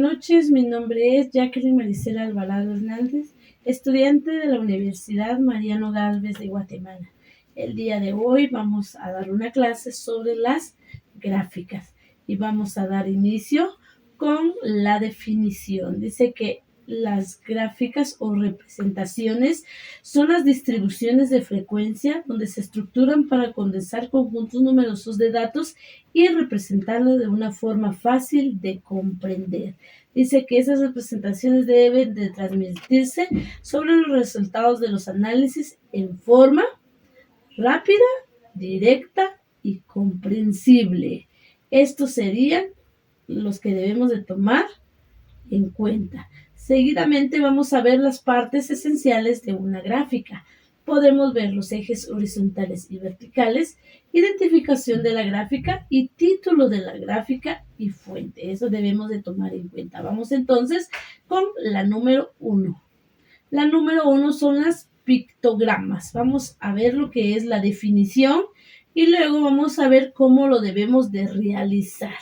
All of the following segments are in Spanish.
Buenas noches, mi nombre es Jacqueline Maricela Alvarado Hernández, estudiante de la Universidad Mariano Gálvez de Guatemala. El día de hoy vamos a dar una clase sobre las gráficas y vamos a dar inicio con la definición. Dice que las gráficas o representaciones son las distribuciones de frecuencia donde se estructuran para condensar conjuntos numerosos de datos y representarlos de una forma fácil de comprender. Dice que esas representaciones deben de transmitirse sobre los resultados de los análisis en forma rápida, directa y comprensible. Estos serían los que debemos de tomar en cuenta. Seguidamente vamos a ver las partes esenciales de una gráfica. Podemos ver los ejes horizontales y verticales, identificación de la gráfica y título de la gráfica y fuente. Eso debemos de tomar en cuenta. Vamos entonces con la número 1. La número 1 son las pictogramas. Vamos a ver lo que es la definición y luego vamos a ver cómo lo debemos de realizar.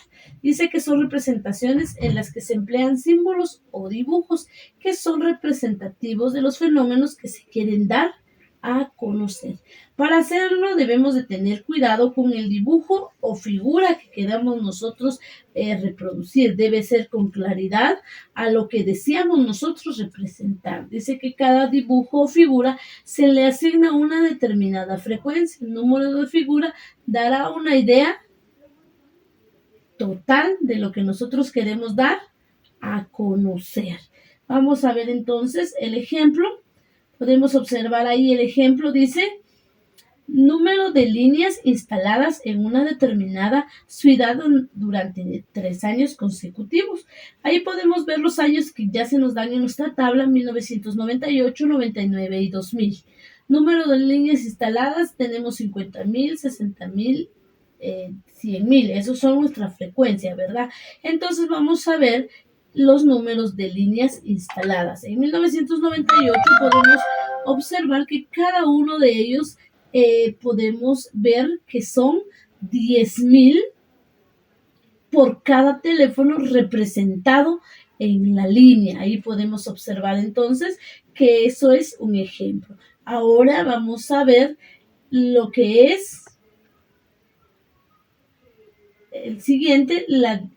Dice que son representaciones en las que se emplean símbolos o dibujos que son representativos de los fenómenos que se quieren dar a conocer. Para hacerlo debemos de tener cuidado con el dibujo o figura que queramos nosotros reproducir. Debe ser con claridad a lo que deseamos nosotros representar. Dice que cada dibujo o figura se le asigna una determinada frecuencia. El número de figura dará una idea total de lo que nosotros queremos dar a conocer. Vamos a ver entonces el ejemplo. Podemos observar ahí el ejemplo, dice, número de líneas instaladas en una determinada ciudad durante 3 años consecutivos. Ahí podemos ver los años que ya se nos dan en nuestra tabla, 1998, 99 y 2000. Número de líneas instaladas, tenemos 50,000, 60,000, 100,000. Esos son nuestra frecuencia, ¿verdad? Entonces vamos a ver los números de líneas instaladas. En 1998 podemos observar que cada uno de ellos podemos ver que son 10,000 por cada teléfono representado en la línea. Ahí podemos observar entonces que eso es un ejemplo. Ahora vamos a ver lo que es el siguiente,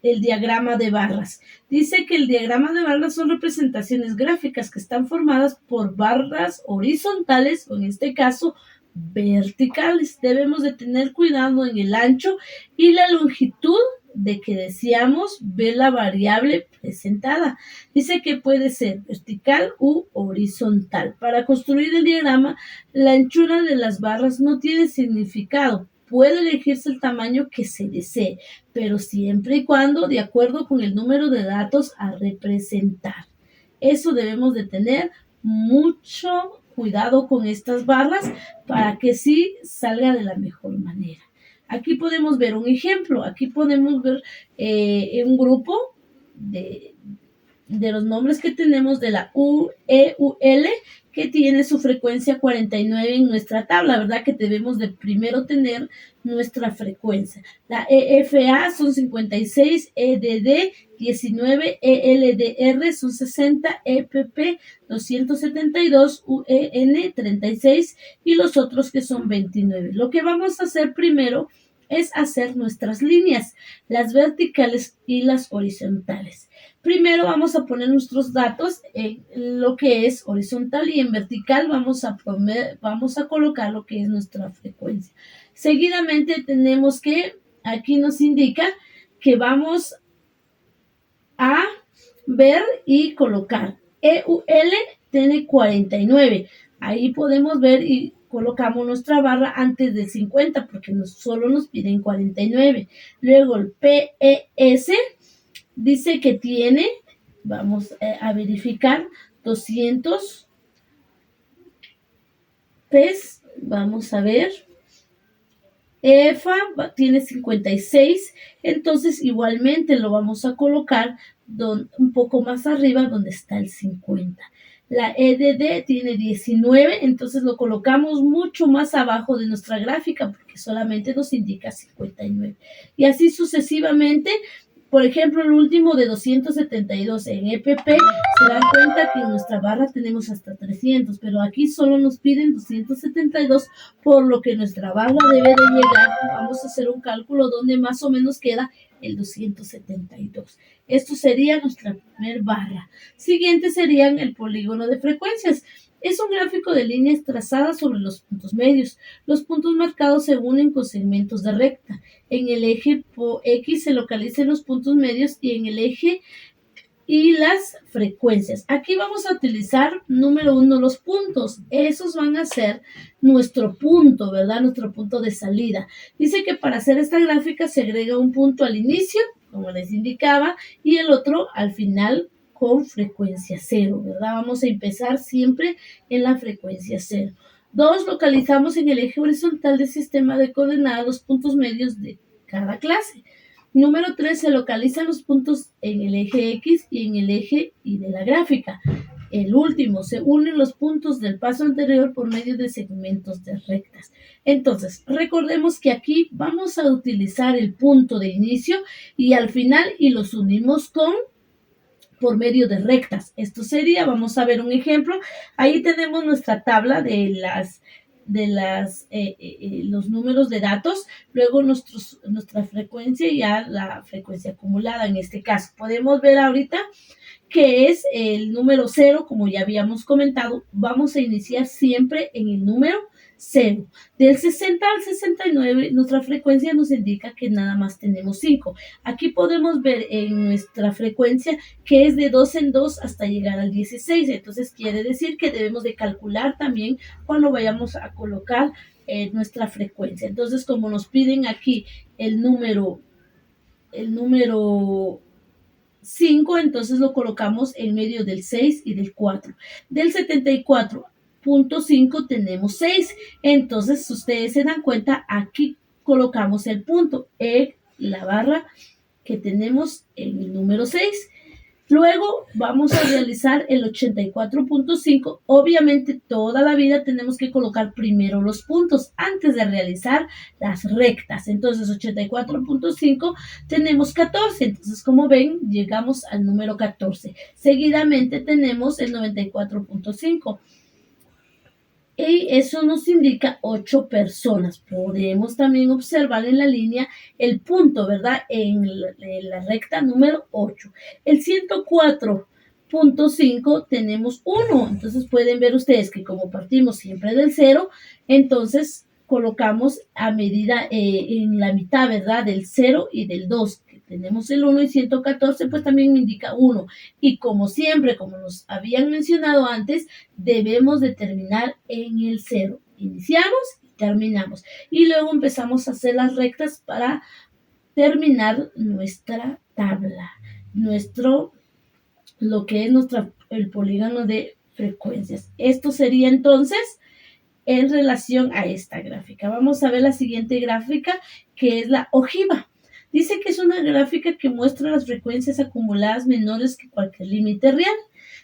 el diagrama de barras. Dice que el diagrama de barras son representaciones gráficas que están formadas por barras horizontales, o en este caso, verticales. Debemos de tener cuidado en el ancho y la longitud de que deseamos ver la variable presentada. Dice que puede ser vertical u horizontal. Para construir el diagrama, la anchura de las barras no tiene significado. Puede elegirse el tamaño que se desee, pero siempre y cuando de acuerdo con el número de datos a representar. Eso debemos de tener mucho cuidado con estas barras para que sí salga de la mejor manera. Aquí podemos ver un ejemplo. Aquí podemos ver un grupo de los nombres que tenemos de la UEUL, que tiene su frecuencia 49 en nuestra tabla, ¿verdad? Que debemos de primero tener nuestra frecuencia. La EFA son 56, EDD 19, ELDR son 60, EPP 272, UN 36 y los otros que son 29. Lo que vamos a hacer primero es hacer nuestras líneas, las verticales y las horizontales. Primero vamos a poner nuestros datos en lo que es horizontal y en vertical vamos a colocar lo que es nuestra frecuencia. Seguidamente tenemos que, aquí nos indica que vamos a ver y colocar. EUL tiene 49. Ahí podemos ver y colocamos nuestra barra antes del 50 porque solo nos piden 49. Luego el PES dice que tiene, vamos a verificar, 200 PES, vamos a ver. EFA tiene 56, entonces igualmente lo vamos a colocar un poco más arriba donde está el 50. La EDD tiene 19, entonces lo colocamos mucho más abajo de nuestra gráfica porque solamente nos indica 59. Y así sucesivamente Por ejemplo, el último de 272 en EPP, se dan cuenta que en nuestra barra tenemos hasta 300, pero aquí solo nos piden 272, por lo que nuestra barra debe de llegar. Vamos a hacer un cálculo donde más o menos queda el 272. Esto sería nuestra primer barra. Siguiente serían el polígono de frecuencias. Es un gráfico de líneas trazadas sobre los puntos medios. Los puntos marcados se unen con segmentos de recta. En el eje X se localizan los puntos medios y en el eje y las frecuencias. Aquí vamos a utilizar, número 1, los puntos. Esos van a ser nuestro punto, ¿verdad? Nuestro punto de salida. Dice que para hacer esta gráfica se agrega un punto al inicio, como les indicaba, y el otro al final con frecuencia 0, ¿verdad? Vamos a empezar siempre en la frecuencia 0. 2, localizamos en el eje horizontal del sistema de coordenadas los puntos medios de cada clase. Número 3, se localizan los puntos en el eje X y en el eje Y de la gráfica. El último, se unen los puntos del paso anterior por medio de segmentos de rectas. Entonces, recordemos que aquí vamos a utilizar el punto de inicio y al final y los unimos por medio de rectas. Esto sería, vamos a ver un ejemplo. Ahí tenemos nuestra tabla de los números de datos, luego nuestra frecuencia y ya la frecuencia acumulada en este caso. Podemos ver ahorita que es el número 0, como ya habíamos comentado. Vamos a iniciar siempre en el número 0. Del 60 al 69, nuestra frecuencia nos indica que nada más tenemos 5. Aquí podemos ver en nuestra frecuencia que es de 2 en 2 hasta llegar al 16. Entonces quiere decir que debemos de calcular también cuando vayamos a colocar nuestra frecuencia. Entonces, como nos piden aquí el número 5, entonces lo colocamos en medio del 6 y del 4. Del 74.5 tenemos 6. Entonces, ustedes se dan cuenta, aquí colocamos el punto en la barra que tenemos en el número 6. Luego vamos a realizar el 84.5. Obviamente toda la vida tenemos que colocar primero los puntos antes de realizar las rectas. Entonces 84.5 tenemos 14. Entonces, como ven, llegamos al número 14. Seguidamente tenemos el 94.5. Y eso nos indica 8 personas. Podemos también observar en la línea el punto, ¿verdad? En la recta número 8. El 104.5 tenemos 1. Entonces pueden ver ustedes que como partimos siempre del 0, entonces colocamos a medida en la mitad, ¿verdad? Del 0 y del 2. Tenemos el 1 y 114, pues también me indica 1. Y como siempre, como nos habían mencionado antes, debemos de terminar en el 0. Iniciamos y terminamos. Y luego empezamos a hacer las rectas para terminar nuestra tabla. Lo que es el polígono de frecuencias. Esto sería entonces en relación a esta gráfica. Vamos a ver la siguiente gráfica, que es la ojiva. Dice que es una gráfica que muestra las frecuencias acumuladas menores que cualquier límite real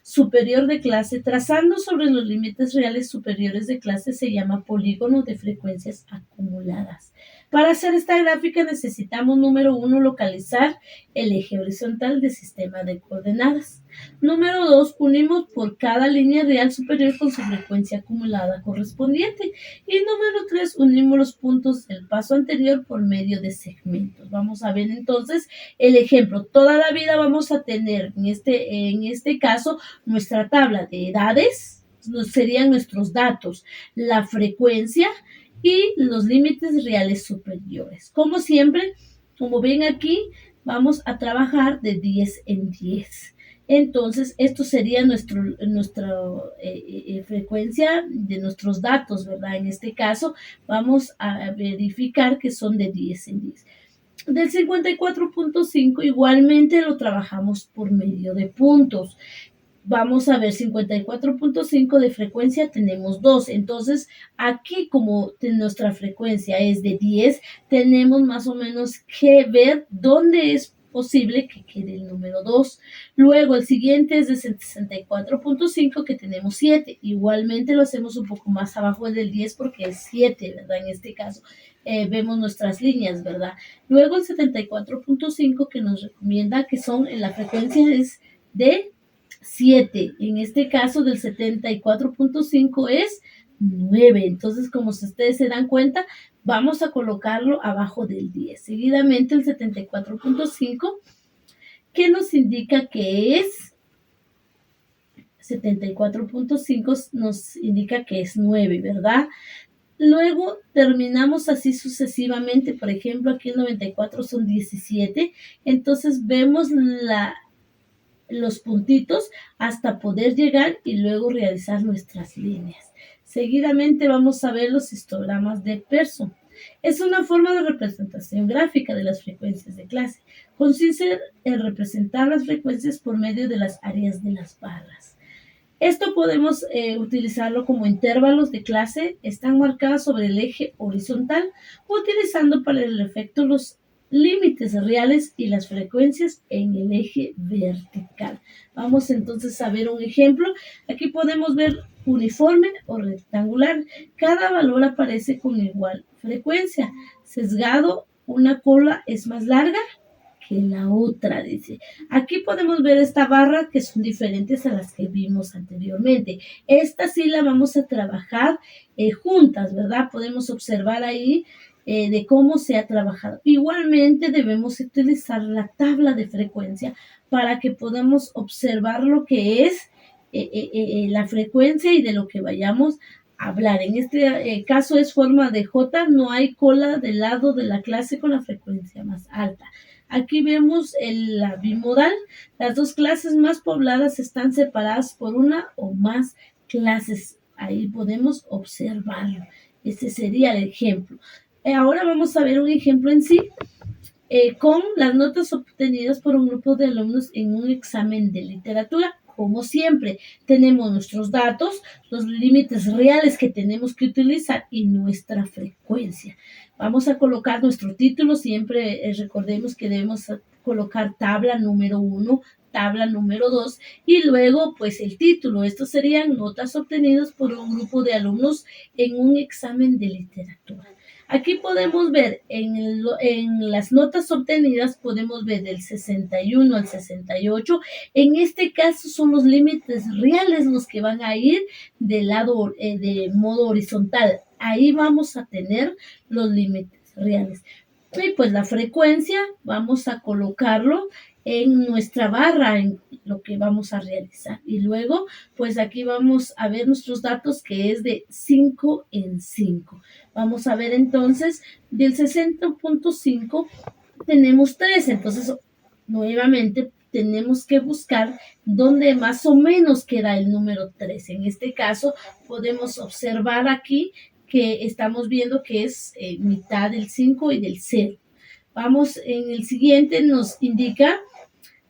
superior de clase. Trazando sobre los límites reales superiores de clase se llama polígono de frecuencias acumuladas. Para hacer esta gráfica necesitamos, número 1, localizar el eje horizontal del sistema de coordenadas. Número 2, unimos por cada línea real superior con su frecuencia acumulada correspondiente. Y número 3, unimos los puntos del paso anterior por medio de segmentos. Vamos a ver entonces el ejemplo. Toda la vida vamos a tener en este caso nuestra tabla de edades, serían nuestros datos, la frecuencia y los límites reales superiores. Como siempre, como ven aquí, vamos a trabajar de 10 en 10. Entonces, esto sería nuestra frecuencia de nuestros datos, ¿verdad? En este caso, vamos a verificar que son de 10 en 10. Del 54.5 igualmente lo trabajamos por medio de puntos. Vamos a ver, 54.5 de frecuencia tenemos 2. Entonces, aquí como nuestra frecuencia es de 10, tenemos más o menos que ver dónde es posible que quede el número 2. Luego el siguiente es de 64.5 que tenemos 7. Igualmente lo hacemos un poco más abajo del 10 porque es 7, ¿verdad? En este caso vemos nuestras líneas, ¿verdad? Luego el 74.5 que nos recomienda que son en la frecuencia es de 7. En este caso del 74.5 es 9. Entonces, como ustedes se dan cuenta, vamos a colocarlo abajo del 10. Seguidamente el 74.5, que nos indica que es 74.5 nos indica que es 9, ¿verdad? Luego terminamos así sucesivamente. Por ejemplo, aquí el 94 son 17. Entonces vemos los puntitos hasta poder llegar y luego realizar nuestras líneas. Seguidamente vamos a ver los histogramas de Pearson. Es una forma de representación gráfica de las frecuencias de clase. Consiste en representar las frecuencias por medio de las áreas de las barras. Esto podemos utilizarlo como intervalos de clase. Están marcadas sobre el eje horizontal, utilizando para el efecto los límites reales y las frecuencias en el eje vertical. Vamos entonces a ver un ejemplo. Aquí podemos ver uniforme o rectangular. Cada valor aparece con igual frecuencia. Sesgado, una cola es más larga que la otra, dice. Aquí podemos ver esta barra que son diferentes a las que vimos anteriormente. Esta sí la vamos a trabajar juntas, ¿verdad? Podemos observar ahí de cómo se ha trabajado. Igualmente debemos utilizar la tabla de frecuencia para que podamos observar lo que es la frecuencia y de lo que vayamos a hablar. En este caso es forma de J, no hay cola del lado de la clase con la frecuencia más alta. Aquí vemos la bimodal. Las dos clases más pobladas están separadas por una o más clases. Ahí podemos observarlo. Este sería el ejemplo. Ahora vamos a ver un ejemplo en sí con las notas obtenidas por un grupo de alumnos en un examen de literatura. Como siempre, tenemos nuestros datos, los límites reales que tenemos que utilizar y nuestra frecuencia. Vamos a colocar nuestro título. Siempre recordemos que debemos colocar tabla número 1, tabla número 2 y luego pues el título. Estos serían notas obtenidas por un grupo de alumnos en un examen de literatura. Aquí podemos ver en las notas obtenidas, podemos ver del 61 al 68. En este caso son los límites reales los que van a ir del lado de modo horizontal. Ahí vamos a tener los límites reales. Y pues la frecuencia vamos a colocarlo en nuestra barra, en lo que vamos a realizar. Y luego, pues aquí vamos a ver nuestros datos que es de 5 en 5. Vamos a ver entonces, del 60.5 tenemos 3. Entonces, nuevamente tenemos que buscar dónde más o menos queda el número 3. En este caso, podemos observar aquí que estamos viendo que es mitad del 5 y del 0. Vamos, en el siguiente nos indica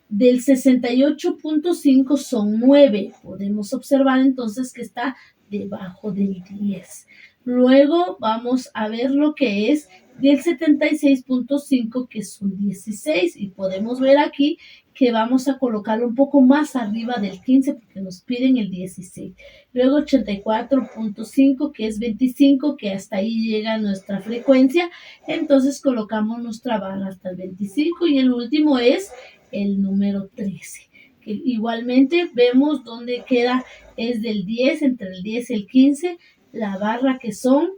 del 68.5 son 9. Podemos observar entonces que está debajo del 10. Luego vamos a ver lo que es del 76.5 que son 16 y podemos ver aquí que vamos a colocarlo un poco más arriba del 15 porque nos piden el 16. Luego 84.5 que es 25 que hasta ahí llega nuestra frecuencia. Entonces colocamos nuestra barra hasta el 25 y el último es el número 13. Que igualmente vemos dónde queda, es del 10, entre el 10 y el 15, la barra que son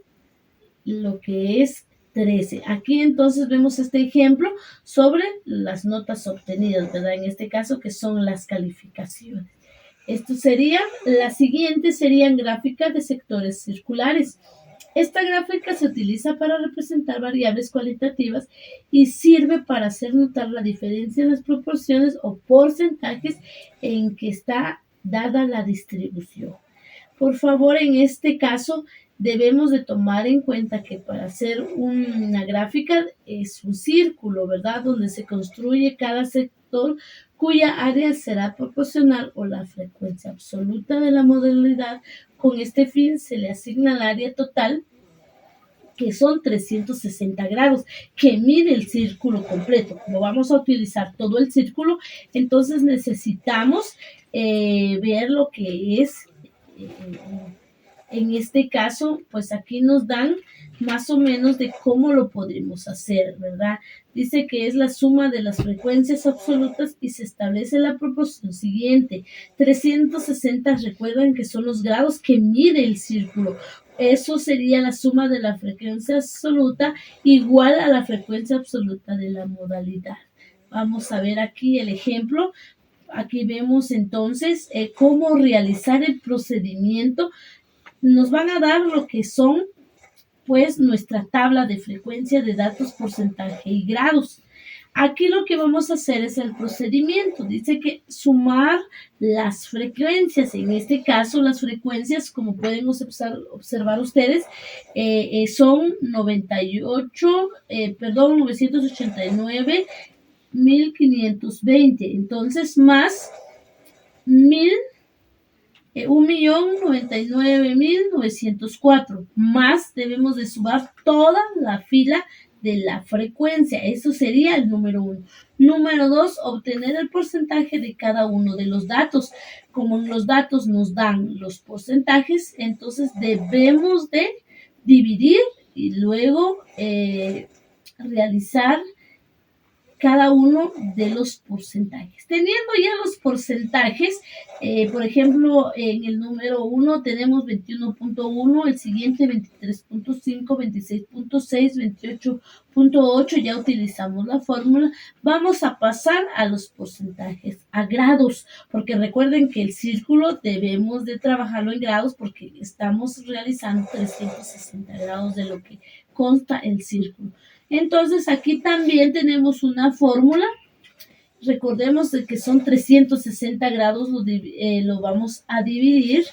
lo que es 13. Aquí entonces vemos este ejemplo sobre las notas obtenidas, ¿verdad? En este caso que son las calificaciones. Esto sería, la siguiente serían gráficas de sectores circulares. Esta gráfica se utiliza para representar variables cualitativas y sirve para hacer notar la diferencia en las proporciones o porcentajes en que está dada la distribución. Por favor, en este caso debemos de tomar en cuenta que para hacer una gráfica es un círculo, ¿verdad? Donde se construye cada sector cuya área será proporcional o la frecuencia absoluta de la modalidad. Con este fin se le asigna el área total que son 360 grados, que mide el círculo completo. Como vamos a utilizar todo el círculo, entonces necesitamos ver lo que es, en este caso, pues aquí nos dan más o menos de cómo lo podremos hacer, ¿verdad? Dice que es la suma de las frecuencias absolutas y se establece la proporción siguiente. 360, recuerden que son los grados que mide el círculo. Eso sería la suma de la frecuencia absoluta igual a la frecuencia absoluta de la modalidad. Vamos a ver aquí el ejemplo. Aquí vemos entonces cómo realizar el procedimiento. Nos van a dar lo que son, pues, nuestra tabla de frecuencia de datos, porcentaje y grados. Aquí lo que vamos a hacer es el procedimiento. Dice que sumar las frecuencias. En este caso, las frecuencias, como pueden observar ustedes, son 989, 1520. Entonces, más 1.099.904, más debemos de sumar toda la fila de la frecuencia. Eso sería el número 1. Número 2, obtener el porcentaje de cada uno de los datos. Como en los datos nos dan los porcentajes, entonces debemos de dividir y luego realizar cada uno de los porcentajes. Teniendo ya los porcentajes, por ejemplo, en el número 1 tenemos 21.1, el siguiente 23.5, 26.6, 28.8, ya utilizamos la fórmula. Vamos a pasar a los porcentajes, a grados, porque recuerden que el círculo debemos de trabajarlo en grados porque estamos realizando 360 grados de lo que consta el círculo. Entonces, aquí también tenemos una fórmula. Recordemos de que son 360 grados, lo vamos a dividir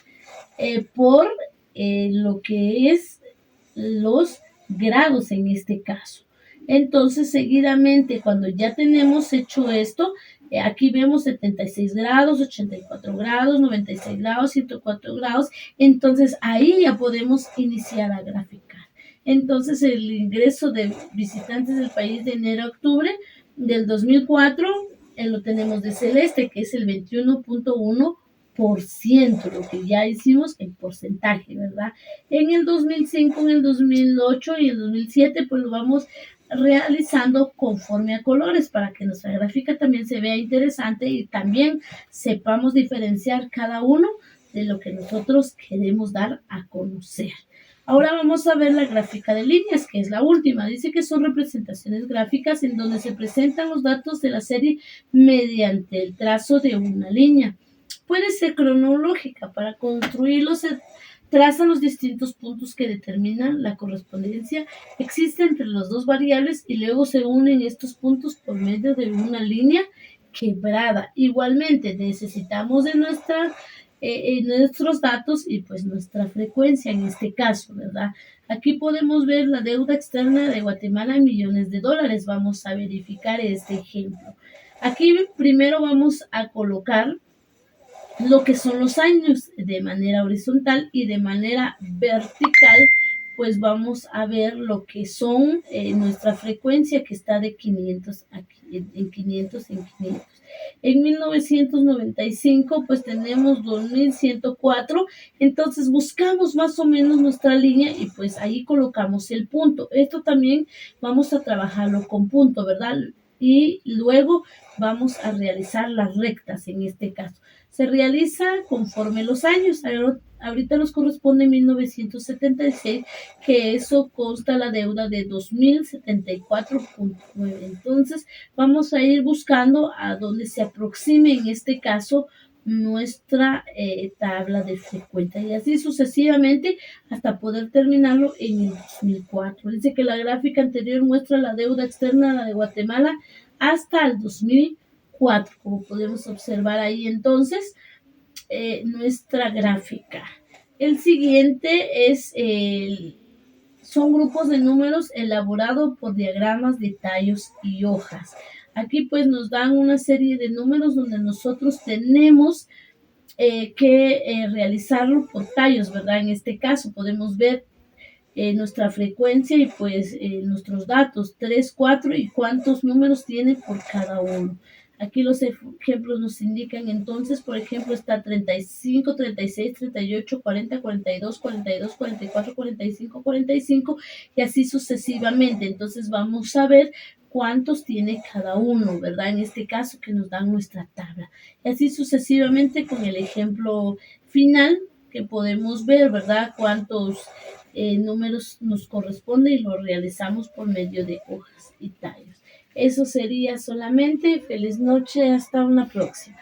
por lo que es los grados en este caso. Entonces, seguidamente, cuando ya tenemos hecho esto, aquí vemos 76 grados, 84 grados, 96 grados, 104 grados. Entonces, ahí ya podemos iniciar a graficar. Entonces, el ingreso de visitantes del país de enero a octubre del 2004, lo tenemos de celeste, que es el 21.1%, lo que ya hicimos en porcentaje, ¿verdad? En el 2005, en el 2008 y el 2007, pues lo vamos realizando conforme a colores para que nuestra gráfica también se vea interesante y también sepamos diferenciar cada uno de lo que nosotros queremos dar a conocer. Ahora vamos a ver la gráfica de líneas, que es la última. Dice que son representaciones gráficas en donde se presentan los datos de la serie mediante el trazo de una línea. Puede ser cronológica. Para construirlo se trazan los distintos puntos que determinan la correspondencia. Existe entre las dos variables y luego se unen estos puntos por medio de una línea quebrada. Igualmente necesitamos de nuestros datos y pues nuestra frecuencia en este caso, ¿verdad? Aquí podemos ver la deuda externa de Guatemala en millones de dólares. Vamos a verificar este ejemplo. Aquí primero vamos a colocar lo que son los años de manera horizontal y de manera vertical, pues vamos a ver lo que son nuestra frecuencia que está de 500 aquí, en 500 en 500. En 1995 pues tenemos 2104, entonces buscamos más o menos nuestra línea y pues ahí colocamos el punto. Esto también vamos a trabajarlo con punto, ¿verdad? Y luego vamos a realizar las rectas en este caso. Se realiza conforme los años. Ahorita nos corresponde 1976, que eso consta la deuda de 2074.9. Entonces, vamos a ir buscando a donde se aproxime en este caso nuestra tabla de frecuencia y así sucesivamente hasta poder terminarlo en el 2004. Dice que la gráfica anterior muestra la deuda externa de Guatemala hasta el 2004, como podemos observar ahí entonces nuestra gráfica. El siguiente es son grupos de números elaborados por diagramas de tallos y hojas. Aquí pues nos dan una serie de números donde nosotros tenemos que realizarlo por tallos, ¿verdad? En este caso podemos ver nuestra frecuencia y pues nuestros datos, 3, 4 y cuántos números tiene por cada uno. Aquí los ejemplos nos indican entonces, por ejemplo, está 35, 36, 38, 40, 42, 42, 44, 45, 45 y así sucesivamente. Entonces vamos a ver cuántos tiene cada uno, ¿verdad? En este caso que nos dan nuestra tabla. Y así sucesivamente con el ejemplo final que podemos ver, ¿verdad? Cuántos números nos corresponde y lo realizamos por medio de hojas y tallos. Eso sería solamente. Feliz noche, hasta una próxima.